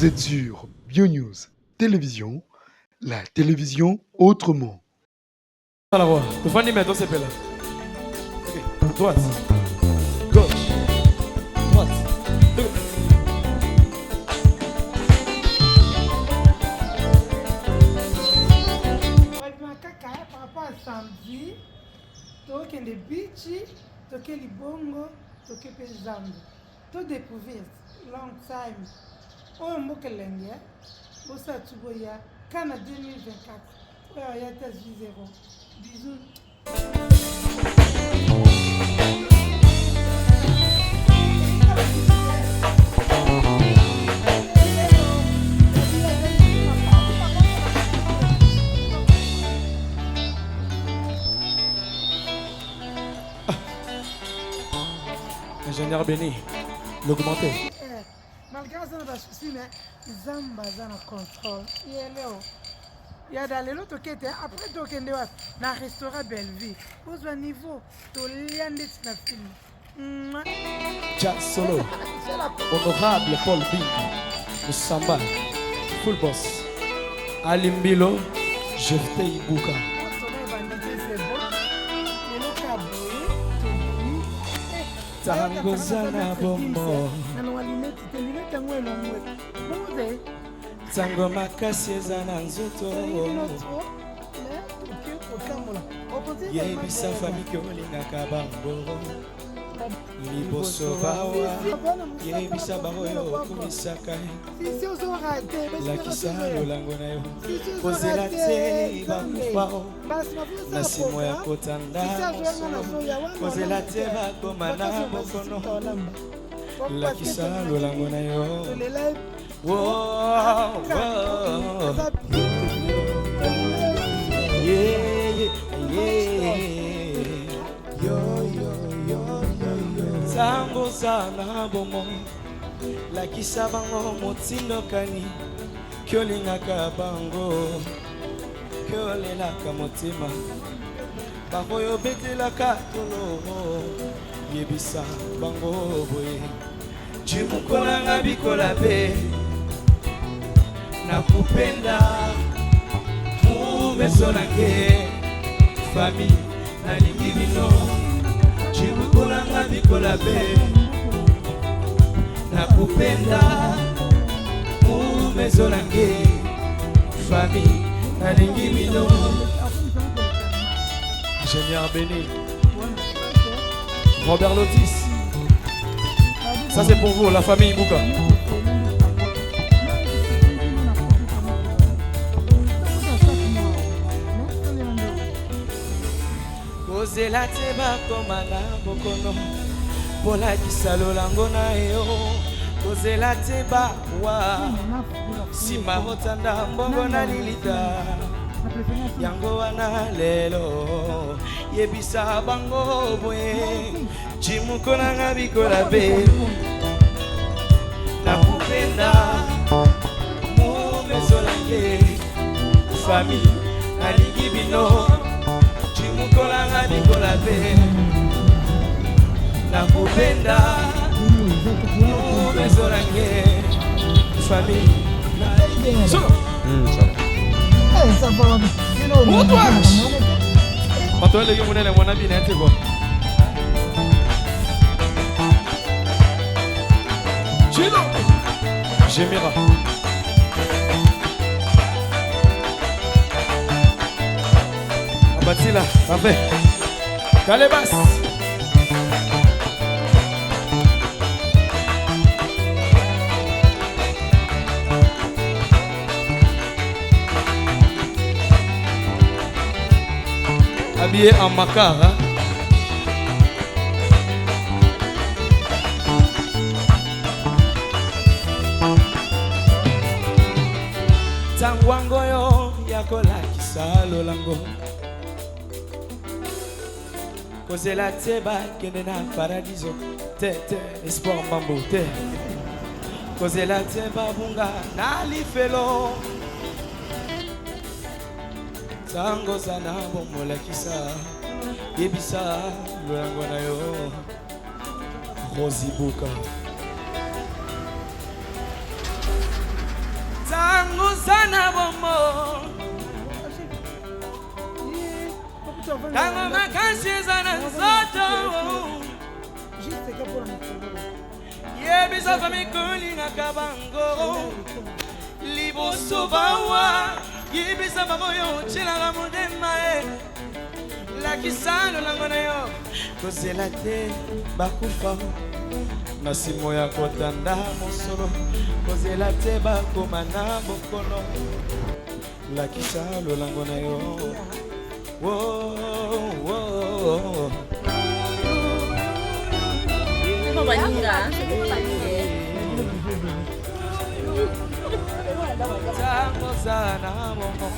Vous êtes sur BioNews Télévision, la télévision autrement. La voix. Tu vas mettre c'est là. Ok. Droite. Gauche. Droite. Par rapport à samedi, toke le beach, toke libongo, toke pe zambo. To découvrir long time. Oh mokelenge, bosa tuboya, kana 2024. Oh ya test 0. Bisous. Ingénieur Béni, l'augmenté. Malgré ça, on a souci, mais Zamba a un contrôle. Il est là. Il y a dans l'autre qui était après tu es dans un restaurant Belleville. Vous avez un niveau, tu as un film. Jack Solo, honorable Paul Bing, Samba, Full Boss, Alimbilo, Jefte Ibuka. Tango Zana Bombo, Tango Makasi Zana Nzoto, Yebisa famille Kolinga Kabambo, Liboso Bawa, Yebisa Baroyo, Kumisaka, La Kisalo Langonayo, Kozelate, Bamufao, Nasimoya Kotanda, Kozelate Bakomana Bokono, La Kisalo Langonayo, wow, wow, yeah, yo, Tango Zana Bomo, La Kisabango Motindo Kani, Kyolinga Kabango, Kyolela Kamotima, Bahoyo Bete la Katolo, Yebisa Bango Boy, Jimukola Nabikola Be, Nakupenda, Mumesonake, Famille, Naligivino, Jimukola Nabikola Be, Nakupenda, Mumesonake, Famille, Naligivino. Ingénieur Béni, Robert Lotis, ça c'est pour vous, la famille Bouka. Kozela teba komana bokono, Pola kisalo langona yo. Kozela teba wa, Sima hotanda mbongo na lilita. Yango wana lelo, Yebisa bango bwe, Jimukola ngabikola be, Nakupenda, Mumezolange, Famille, Naligibino, Jimukola ngabikola be, Nakupenda, Mumezolange, Famille, Naligibino. Matoa leo mwana mwana binete kwa. Chilo. Gemira. Abatila, parfait. Kalebas. Habillé en macara. Tangwango yo yakola kisalo lango. Kozela teba kende na paradiso. Te espoir mambo te. Kozela teba bunga na lifelo. Tango Zana Bomola Kisa, Yebisa Lwangonayo, Rosi Buka. bomo tango makasi eza na nzoto yebisa famikolinga bango liboso bawa yebisa bamoyo otyelaka modema lakisa lolango na yo kozela te bakufa na simo ya kotanda mosolo kozela te bakoma na bokono lakisa lolango na yo tango zana momo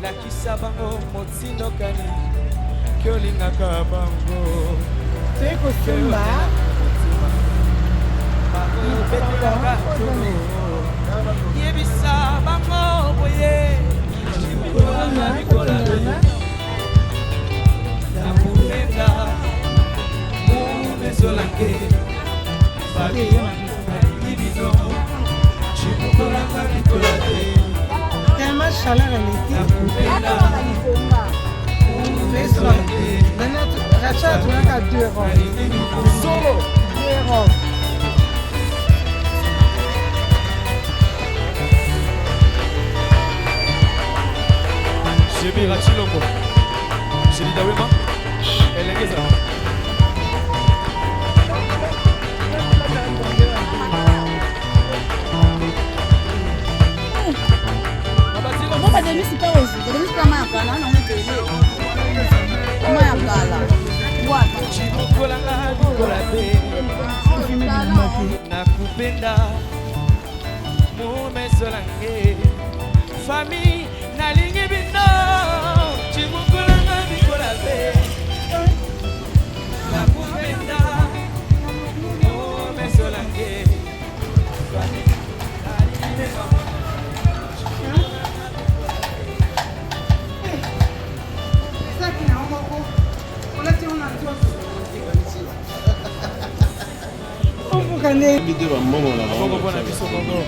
lakisa bango motindokani kyolingaka bango tekosemba betelaka yebisa bango boye nakupenda mumezolange ibino chimukolaka mikolate tellement chaleur elle était Rachel tunaka 2 euros solo 2 euros Shebi Rachilongo Shebi Dawema Elengeza Papa Denis c'est pas aussi. Denis pas ma kana na mtele. Kama ya ngala. Bwana. Chimukolanga bikolate nakupenda mumezolange famille nalingi bino chimukolanga bikolate nakupenda mumezolange famille nalingi bino Bongo bona biso bongo.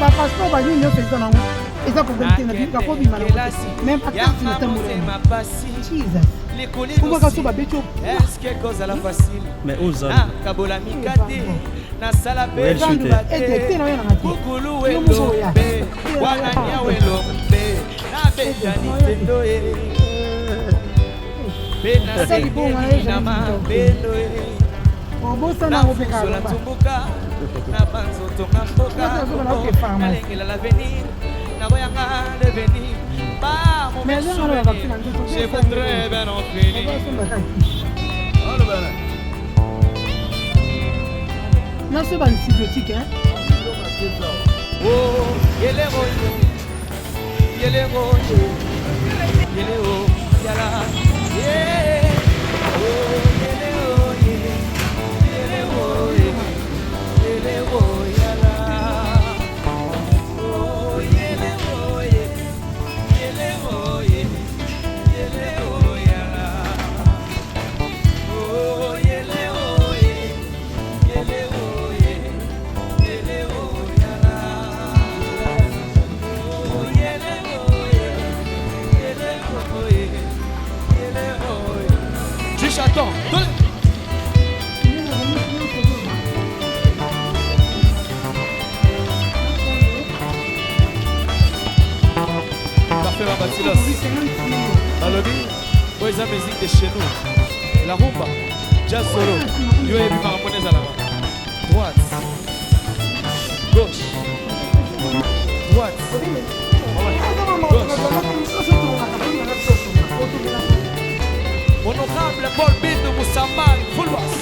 bapasseport bazwi nyonso eza nango eza kobentenga kobima nango même pas carte na tambolema jesus obaka so babeti eske kozala facile Mais Ozan, kabola mikate nasala pe kukulu welombe wananya welombe nabetani pendo ye pena sekeni na mapendo ye obosana ngopeka sola tumbuka na banzoto nga mboka nalengela l'avenir na boyanga devenir pas mon Mais non, souvenir je voudrais bien en finir nyonso baantibiotique oh yelero yelero yelero yala yeah oh yelero yelero yelero yala oh yelero yelero yelero yala oh yelero yelero J'attends. Parfait, ma Batilos. Balobi, ouais, la musique de chez nous. La rumba, jazz solo. Yo et puis Maramones à la main. Droite. Gauche. Droite. Gauche. Honorable Paul Bindu Moussaman, full bass.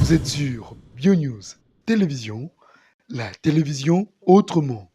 Vous êtes sur BioNews Télévision, la télévision autrement.